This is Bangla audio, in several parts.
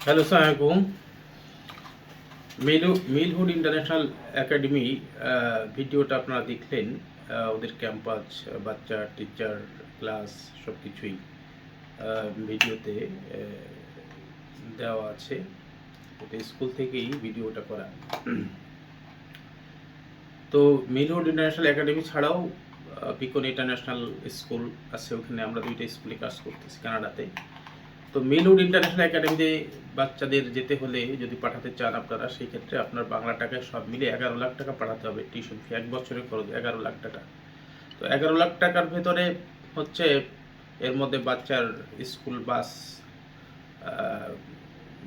হ্যালো, আসসালামু আলাইকুম। মিলহুড ইন্টারন্যাশনাল একাডেমি ভিডিওটা আপনারা দেখলেন। ওদের ক্যাম্পাস, বাচ্চা, টিচার, ক্লাস সব কিছুই ভিডিওতে দেওয়া আছে। এটা স্কুল থেকেই ভিডিওটা করা। তো মিলহুড ইন্টারন্যাশনাল একাডেমি ছাড়াও পিকন ইন্টারন্যাশনাল স্কুল আছে, ওখানে আমরা দুইটা স্কুলে কাজ করতেছি কানাডাতে। তো মিলহুড ইন্টারন্যাশনাল একাডেমিতে বাচ্চাদের যেতে হলে যদি পাঠাতে চান আপনারা, সেই ক্ষেত্রে আপনার বাংলা টাকায় সব মিলে 11 লাখ টাকা পাঠাতে হবে। টিউশন ফি 1 বছরের খরচ 11 লাখ টাকা। তো 11 লাখ টাকার ভেতরে হচ্ছে এর মধ্যে বাচ্চার স্কুল বাস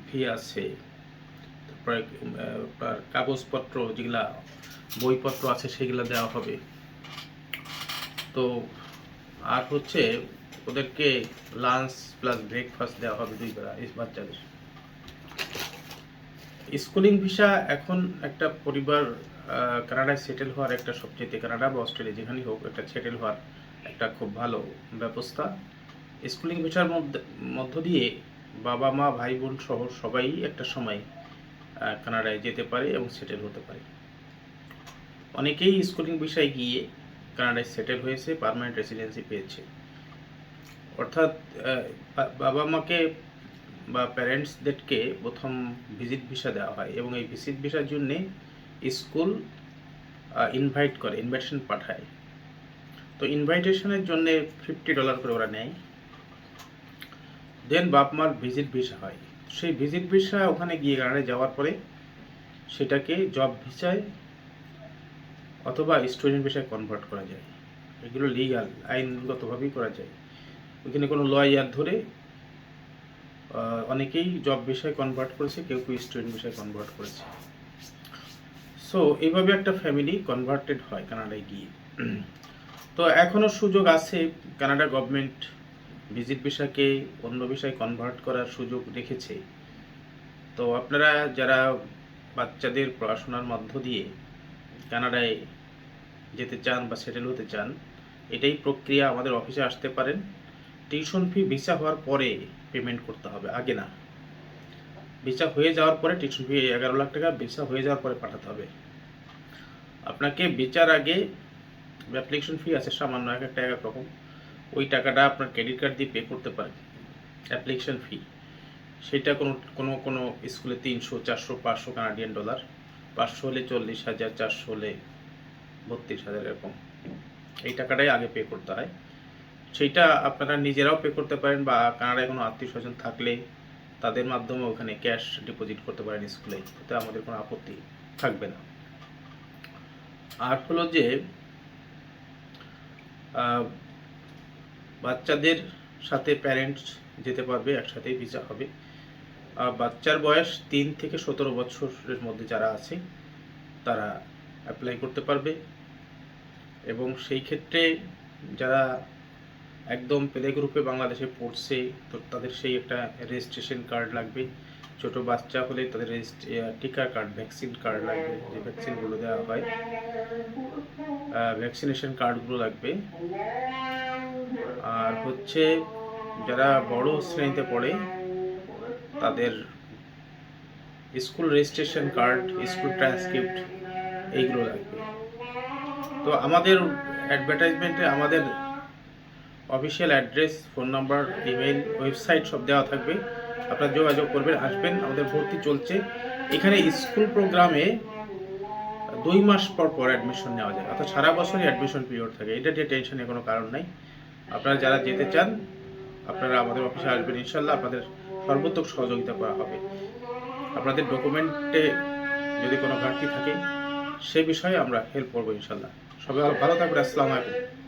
ফি আছে, তারপরে আপনার কাগজপত্র যেগুলা বইপত্র আছে সেগুলো দেওয়া হবে। তো আর হচ্ছে ওদেরকে লাঞ্চ প্লাস ব্রেকফাস্ট দেওয়া হবে 2 বেলা এই বাচ্চাদের। স্কুলিং ভিসা এখন একটা পরিবার কানাডায় সেটেল হওয়ার একটা সবচেয়ে, কানাডা বা অস্ট্রেলিয়া যেখানেই হোক, একটা সেটেল হওয়ার একটা খুব ভালো ব্যবস্থা। স্কুলিং ভিসার মধ্য দিয়ে বাবা মা ভাই বোন সহ সবাই একটা সময় কানাডায় যেতে পারে এবং সেটেল হতে পারে। অনেকেই স্কুলিং ভিসায় গিয়ে কানাডায় সেটেল হয়েছে, পার্মানেন্ট রেসিডেন্সি পেয়েছে। অর্থাৎ বাবা মাকে বা প্যারেন্টসদেরকে প্রথম ভিজিট ভিসা দেওয়া হয় এবং এই ভিজিট ভিসার জন্যে স্কুল ইনভাইটেশন পাঠায়। তো ইনভাইটেশনের জন্য $50 করে ওরা নেয়। দেন বাপ মার ভিজিট ভিসা হয়। সেই ভিজিট ভিসা ওখানে গিয়ে কানাডায় যাওয়ার পরে সেটাকে জব ভিসায় অথবা স্টুডেন্ট ভিসায় কনভার্ট করা যায়। এগুলো লিগাল, আইনগতভাবেই করা যায়। ওইখানে কোনো লয়ার ধরে অনেকেই জব বিষয়ে কনভার্ট করেছে, কেউ কেউ স্টুডেন্ট বিষয়ে কনভার্ট করেছে। সো এইভাবে একটা ফ্যামিলি কনভার্টেড হয় কানাডায় গিয়ে। তো এখনও সুযোগ আছে, কানাডা গভর্নমেন্ট ভিজিট ভিসাকে অন্য বিষয়ে কনভার্ট করার সুযোগ রেখেছে। তো আপনারা যারা বাচ্চাদের পড়াশোনার মধ্য দিয়ে কানাডায় যেতে চান বা সেটেল হতে চান, এটাই প্রক্রিয়া। আমাদের অফিসে আসতে পারেন। টিউশন ফি ভিসা হওয়ার পরে পেমেন্ট করতে হবে, আগে না। ভিসা হয়ে যাওয়ার পরে টিউশন ফি 11 লাখ টাকা ভিসা হয়ে যাওয়ার পরে পাঠাতে হবে। আপনাকে ভিসার আগে অ্যাপ্লিকেশন ফি আছে সামান্য, এক একটা এক রকম। ওই টাকাটা আপনার ক্রেডিট কার্ড দিয়ে পে করতে পারেন, অ্যাপ্লিকেশন ফি। সেটা কোনো কোনো কোনো স্কুলে 300, 400, 500 কানাডিয়ান ডলার। 500 হলে 40,000, 400 হলে 32,000, এরকম। এই টাকাটাই আগে পে করতে হয়। সেইটা আপনারা নিজেরাও পে করতে পারেন বা কানাডায় কোনো আত্মীয় স্বজন থাকলে তাদের মাধ্যমে ওখানে ক্যাশ ডিপোজিট করতে পারেন স্কুলে, তাতে আমাদের কোনো আপত্তি থাকবে না। আর হলো যে বাচ্চাদের সাথে প্যারেন্টস যেতে পারবে, একসাথেই ভিসা হবে। বাচ্চার বয়স 3 থেকে 17 বছরের মধ্যে যারা আছে তারা অ্যাপ্লাই করতে পারবে। এবং সেই ক্ষেত্রে যারা একদম প্লে গ্রুপে বাংলাদেশে পড়ছে, তো তাদের সেই একটা রেজিস্ট্রেশন কার্ড লাগবে। ছোট বাচ্চা হলে তাদের টিকা কার্ড, ভ্যাকসিন কার্ড লাগবে, যে ভ্যাকসিনগুলো দেওয়া হয়, ভ্যাকসিনেশন কার্ডগুলো লাগবে। আর হচ্ছে যারা বড় শ্রেণীতে পড়ে তাদের school registration card, school transcript, এইগুলো লাগবে। তো আমাদের অ্যাডভার্টাইজমেন্টে আমাদের official address, phone number, email, website সব দেওয়া থাকবে। আপনারা যোগাযোগ করবেন, আসবেন। আমাদের ভর্তি চলছে এখানে। স্কুল প্রোগ্রামে 2 মাস পর পর অ্যাডমিশন নেওয়া যায়, অর্থাৎ সারা বছরই অ্যাডমিশন পিরিয়ড থাকে। এটা নিয়ে টেনশনের কোনো কারণ নাই। আপনারা যারা যেতে চান আপনারা আমাদের অফিসে আসবেন, ইনশাল্লাহ আপনাদের সর্বোত্তম সহযোগিতা করা হবে। আপনাদের ডকুমেন্টে যদি কোনো ঘাটতি থাকে সে বিষয়ে আমরা হেল্প করবো ইনশাল্লাহ। সবাই ভালো থাকবেন। আসসালামু আলাইকুম।